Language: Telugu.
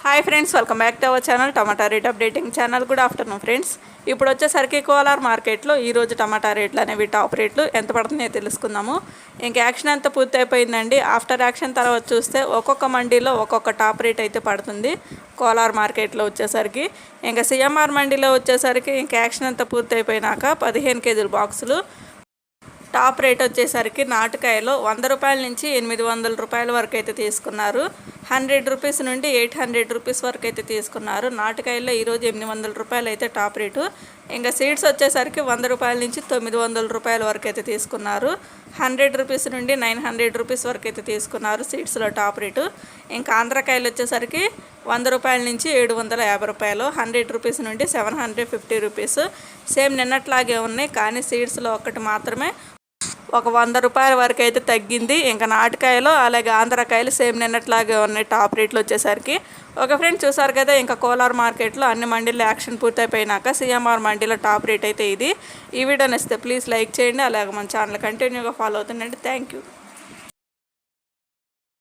Hi friends, welcome back to our channel tomato rate updating channel. Good afternoon friends. ఇప్పుడు వచ్చేసరికి కోలార్ మార్కెట్లో ఈరోజు టమాటా రేట్లు అనేవి టాప్ రేట్లు ఎంత పడుతున్నాయో తెలుసుకుందాము. ఇంక యాక్షన్ అంతా పూర్తి అయిపోయిందండి. ఆఫ్టర్ యాక్షన్ తర్వాత చూస్తే ఒక్కొక్క మండీలో ఒక్కొక్క టాప్ రేట్ అయితే పడుతుంది. కోలార్ మార్కెట్లో వచ్చేసరికి ఇంకా సిఎంఆర్ మండీలో వచ్చేసరికి ఇంక యాక్షన్ అంతా పూర్తి అయిపోయినాక 15 కేజీల బాక్సులు టాప్ రేట్ వచ్చేసరికి నాటుకాయలో 100 రూపాయల నుంచి 800 రూపాయల వరకు అయితే తీసుకున్నారు. 100 రూపీస్ నుండి 800 రూపీస్ వరకు అయితే తీసుకున్నారు. నాటుకాయల్లో ఈరోజు 800 రూపాయలు అయితే టాప్ రేటు. ఇంకా సీడ్స్ వచ్చేసరికి 100 రూపాయల నుంచి 900 రూపాయల వరకు అయితే తీసుకున్నారు. 100 రూపీస్ నుండి 900 రూపీస్ వరకు అయితే తీసుకున్నారు సీడ్స్లో టాప్ రేటు. ఇంకా ఆంధ్రకాయలు వచ్చేసరికి 100 రూపాయల నుంచి 750 రూపాయలు, 100 రూపీస్ నుండి 750 రూపీస్. సేమ్ నిన్నట్లాగే ఉన్నాయి, కానీ సీడ్స్లో ఒక్కటి మాత్రమే ఒక 100 రూపాయల వరకు అయితే తగ్గింది. ఇంకా నాటుకాయలు అలాగే ఆంధ్రకాయలు సేమ్ నిన్నట్లాగే ఉన్నాయి టాప్ రేట్లు వచ్చేసరికి. ఒక ఫ్రెండ్ చూసారు కదా, ఇంకా కోలార్ మార్కెట్లో అన్ని మండీల్లో యాక్షన్ పూర్తయిపోయినాక సిఎంఆర్ మండీలో టాప్ రేట్ అయితే ఇది. ఈ వీడియో నచ్చితే ప్లీజ్ లైక్ చేయండి, అలాగే మన ఛానల్ కంటిన్యూగా ఫాలో అవుతుండండి. Thank you.